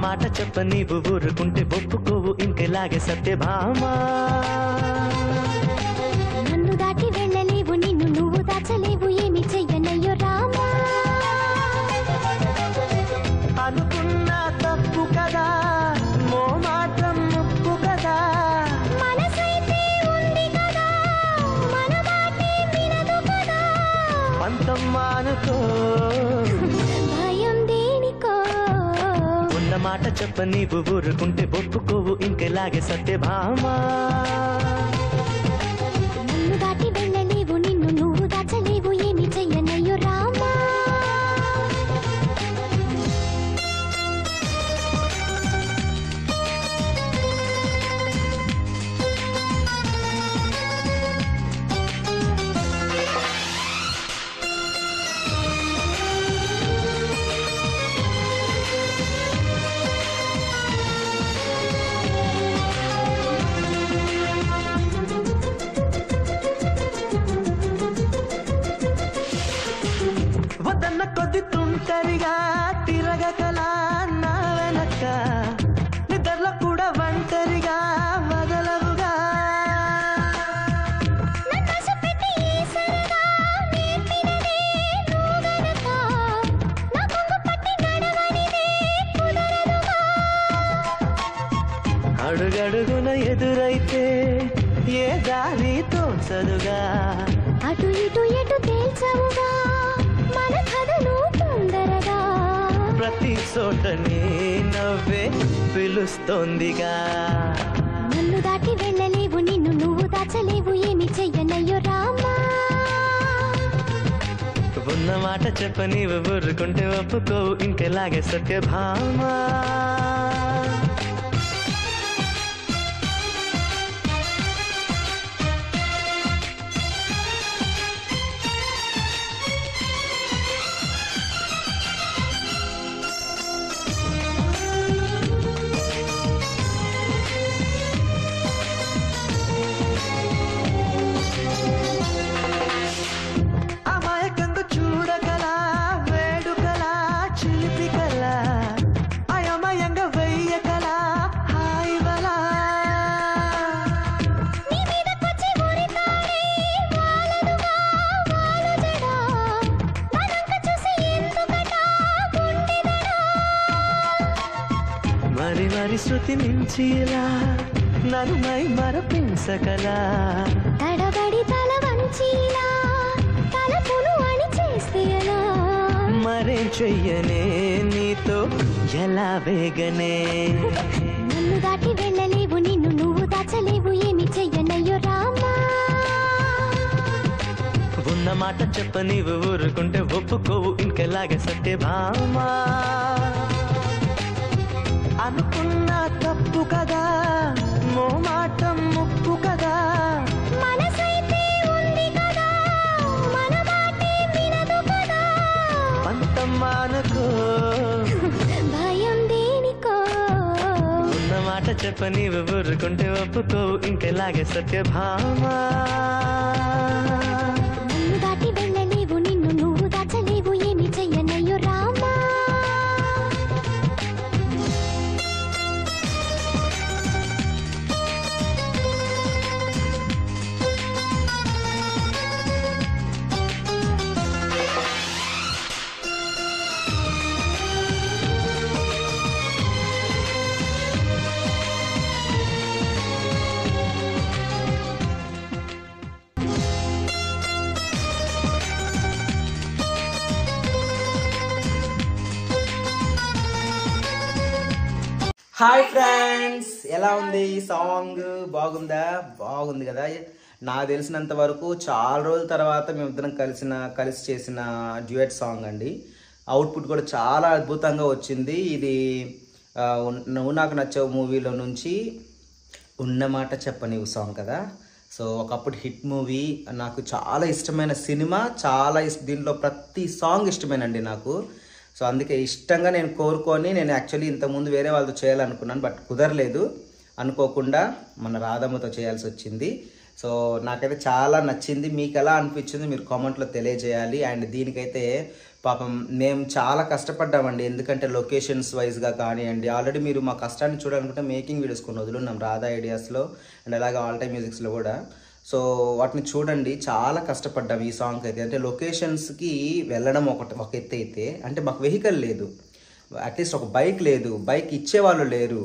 మాట చెప్ప నీవు ఊరుకుంటే ఒప్పుకోవు ఇంకెలాగే సత్యభామా. నన్ను దాటి వెళ్ళలేవు నిన్ను నువ్వు దాచలేవు ఏమి చెయ్యనయ్యో రామా. అనుకున్నా తప్పు కదా మోమాటం ముప్పు కదా. మనసైతే ఉంది కదా మన మాటే వినదు కదా. పంతం మానుకో భయం దేనికో. ఉన్న మాట చెప్ప నీవు ఊరుకుంటే ఒప్పుకోవు ఇంకెలాగే సత్యభామా. నన్ను దాటి వెళ్ళలేవు నిన్ను నువ్వు దాచలేవు ఏమి చెయ్యనయ్యో రామా. వదన్న కొద్ది తుంటరిగా తిరగకలా నా వెనక నిద్రలో కూడా ఒంటరిగా వదలవుగా. అడుగడుగున ఎదురైతే ఏ దారి తోచదుగా. అటు ఇటు ఎటు తేల్చవుగా మన కథను తొందరగా. ప్రతి చోటనే నవ్వే పిలుస్తోందిగా. నన్ను దాటి వెళ్ళలేవు నిన్ను నువ్వు దాచలేవు ఏమి చెయ్యనయ్యో రామా. ఉన్న మాట చెప్ప నీవు ఊరుకుంటే ఒప్పుకోవు ఇంకెలాగే సత్యభామా. అమాయకంగా చూడగలా వేడుకలా చిలిపికలా అయమయంగా వెయ్యకలా హాయివలా. మరి మరి శృతి మించిలా నరుమై మరపించకలా. తడబడి తల వంచిలా తలపును అని చేస్తే ఎలా. మరేం చెయ్యనే నీతో ఎలా వేగనే. నన్ను దాటి వెళ్ళలేవు నిన్ను నువ్వు దాచలేవు ఏమి చెయ్యనయ్యో రామా. ఉన్న మాట చెప్ప నీవు ఊరుకుంటే ఒప్పుకోవు ఇంకెలాగే సత్యభామా. అనుకున్నా తప్పు కదా మోమాటం ముప్పు కదా. మనసైతే ఉంది కదా మన మాటే వినదు కదా. పంతం మానుకో భయం దేనికో. ఉన్న మాట చెప్ప నీవు ఊరుకుంటే ఒప్పుకోవు ఇంకెలాగే సత్యభామా. నన్ను దాటి వెళ్ళలేవు నిన్ను నువ్వు దాచలేవు ఏమి చెయ్యనయ్యో రామా. హాయ్ ఫ్రెండ్స్, ఎలా ఉంది ఈ సాంగ్? బాగుందా? బాగుంది కదా. నాకు తెలిసినంత వరకు చాలా రోజుల తర్వాత మేమిద్దరం కలిసి చేసిన డ్యూయట్ సాంగ్ అండి. అవుట్పుట్ కూడా చాలా అద్భుతంగా వచ్చింది. ఇది నువ్వు నాకు నచ్చావు మూవీలో నుంచి ఉన్న మాట చెప్పనివ్వు సాంగ్ కదా. సో ఒకప్పుడు హిట్ మూవీ, నాకు చాలా ఇష్టమైన సినిమా, దీంట్లో ప్రతి సాంగ్ ఇష్టమేనండి నాకు. సో అందుకే ఇష్టంగా నేను కోరుకొని నేను యాక్చువల్లీ ఇంతకుముందు వేరే వాళ్ళతో చేయాలనుకున్నాను, బట్ కుదరలేదు. అనుకోకుండా మన రాధమ్మతో చేయాల్సి వచ్చింది. సో నాకైతే చాలా నచ్చింది. మీకు ఎలా అనిపించింది మీరు కామెంట్లో తెలియజేయాలి. అండ్ దీనికైతే పాపం మేము చాలా కష్టపడ్డామండి, ఎందుకంటే లొకేషన్స్ వైజ్గా కానివ్వండి. ఆల్రెడీ మీరు మా కష్టాన్ని చూడాలనుకుంటే మేకింగ్ వీడియోస్ కొన్ని వదులున్నాం రాధా ఐడియాస్లో అండ్ అలాగే ఆల్ టైమ్ మ్యూజిక్స్లో కూడా. సో వాటిని చూడండి, చాలా కష్టపడ్డాం ఈ సాంగ్ అయితే. అంటే లొకేషన్స్కి వెళ్ళడం ఒక ఎత్తు అయితే, అంటే మాకు వెహికల్ లేదు, అట్లీస్ట్ ఒక బైక్ లేదు, బైక్ ఇచ్చేవాళ్ళు లేరు,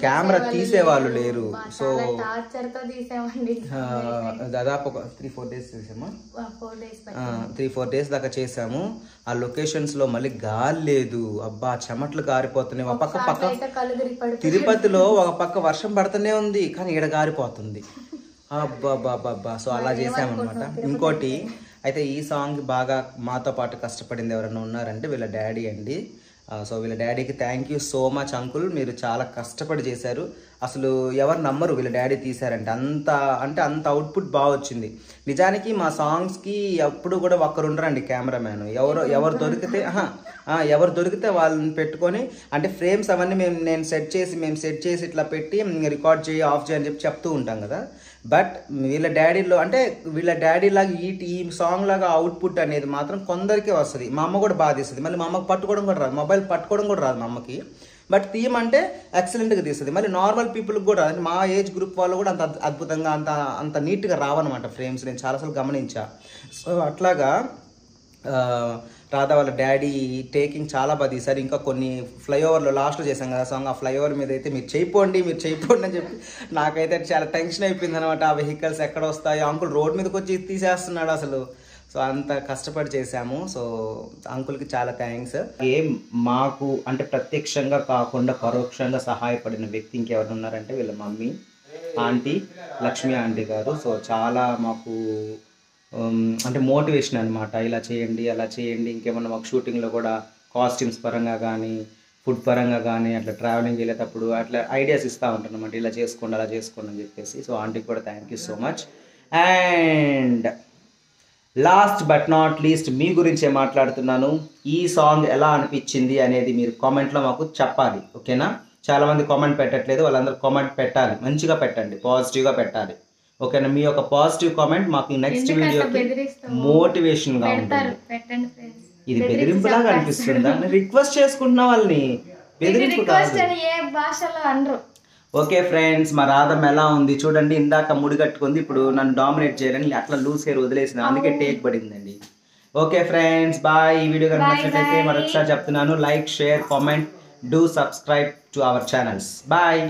కెమెరా తీసేవాళ్ళు లేరు. సో దాదాపు ఒక 3-4 డేస్ చేసామా, 3-4 డేస్ దాకా చేసాము. ఆ లొకేషన్స్ లో మళ్ళీ గాలి లేదు, అబ్బా చెమట్లు గారిపోతున్నాయి. ఒక పక్క తిరుపతిలో ఒక పక్క వర్షం పడుతూనే ఉంది, కానీ ఈడ గారిపోతుంది. అబ్బా. సో అలా చేసామన్నమాట. ఇంకోటి అయితే ఈ సాంగ్ బాగా మాతో పాటు కష్టపడింది ఎవరైనా ఉన్నారంటే వీళ్ళ డాడీ అండి. సో వీళ్ళ డాడీకి thank you so much uncle, మీరు చాలా కష్టపడి చేశారు. అసలు ఎవరు నమ్మరు వీళ్ళ డాడీ తీశారంటే, అంత అవుట్పుట్ బాగా వచ్చింది. నిజానికి మా సాంగ్స్కి ఎప్పుడు కూడా ఒక్కరు ఉండరండి కెమెరామ్యాన్. ఎవరు దొరికితే వాళ్ళని పెట్టుకొని, అంటే ఫ్రేమ్స్ అవన్నీ మేము సెట్ చేసి ఇట్లా పెట్టి రికార్డ్ చేయి ఆఫ్ చేయి అని చెప్తూ ఉంటాం కదా. బట్ వీళ్ళ డాడీ లాగా ఈ సాంగ్ లాగా అవుట్పుట్ అనేది మాత్రం కొందరికే వస్తుంది. మా అమ్మ కూడా బాగా తీస్తుంది, మళ్ళీ మా అమ్మకి పట్టుకోవడం కూడా రాదు, మొబైల్ పట్టుకోవడం కూడా రాదు మా అమ్మకి. బట్ థీమ్ అంటే ఎక్సలెంట్గా తీస్తుంది. మళ్ళీ నార్మల్ పీపుల్కి కూడా, అంటే మా ఏజ్ గ్రూప్ వాళ్ళు కూడా అంత అద్భుతంగా అంత నీట్గా రావన్నమాట ఫ్రేమ్స్. నేను చాలాసార్లు గమనించా. సో అట్లాగా రాధా వాళ్ళ డాడీ టేకింగ్ చాలా బాగా తీశారు. ఇంకా కొన్ని ఫ్లైఓవర్లో లాస్ట్లో చేశాం కదా సాంగ్, ఆ ఫ్లైఓవర్ మీద అయితే మీరు చేయిపోండి అని చెప్పి నాకైతే చాలా టెన్షన్ అయిపోయింది అనమాట. ఆ వెహికల్స్ ఎక్కడ వస్తాయో, అంకుల్ రోడ్ మీదకి వచ్చి తీసేస్తున్నాడు అసలు. సో అంత కష్టపడి చేశాము. సో అంకుల్కి చాలా థ్యాంక్స్. మాకు అంటే ప్రత్యక్షంగా కాకుండా పరోక్షంగా సహాయపడిన వ్యక్తి ఇంకెవరు ఉన్నారంటే వీళ్ళ మమ్మీ ఆంటీ, లక్ష్మి ఆంటీ గారు. సో చాలా మాకు అంటే మోటివేషన్ అనమాట, ఇలా చేయండి అలా చేయండి. ఇంకేమన్నా మాకు షూటింగ్లో కూడా కాస్ట్యూమ్స్ పరంగా కానీ ఫుడ్ పరంగా కానీ అట్లా ట్రావెలింగ్ వెళ్ళేటప్పుడు అట్లా ఐడియాస్ ఇస్తూ ఉంటాను అనమాట, ఇలా చేసుకోండి అలా చేసుకోండి అని చెప్పేసి. సో ఆంటీకి కూడా thank you so much. And last but not least మీ గురించే మాట్లాడుతున్నాను. ఈ సాంగ్ ఎలా అనిపించింది అనేది మీరు కామెంట్లో మాకు చెప్పాలి, ఓకేనా? చాలామంది కామెంట్ పెట్టట్లేదు, వాళ్ళందరూ కామెంట్ పెట్టాలి, మంచిగా పెట్టండి, పాజిటివ్గా పెట్టాలి, ఓకేనా? మీ యొక్క పాజిటివ్ కామెంట్ మాకు నెక్స్ట్ వీడియోకి మోటివేషన్గా ఉంటుంది. ఇది బెదిరింపులాగా అనిపిస్తుందా? రిక్వెస్ట్ చేసుకుంటున్నా వాళ్ళని, బెదిరింపు కాదు. ఓకే ఫ్రెండ్స్, మా రాధమ్మ ఎలా ఉంది చూడండి. ఇందాక ముడి కట్టుకుంది, ఇప్పుడు నన్ను డామినేట్ చేయాలని అట్లా లూజ్ హెయిర్ వదిలేసిన, అందుకే టేక్ పడిందండి. Okay friends, bye. ఈ వీడియో కనుక నచ్చినట్లయితే మరొకసారి చెప్తున్నాను, like, share, comment, do subscribe to our channels. Bye.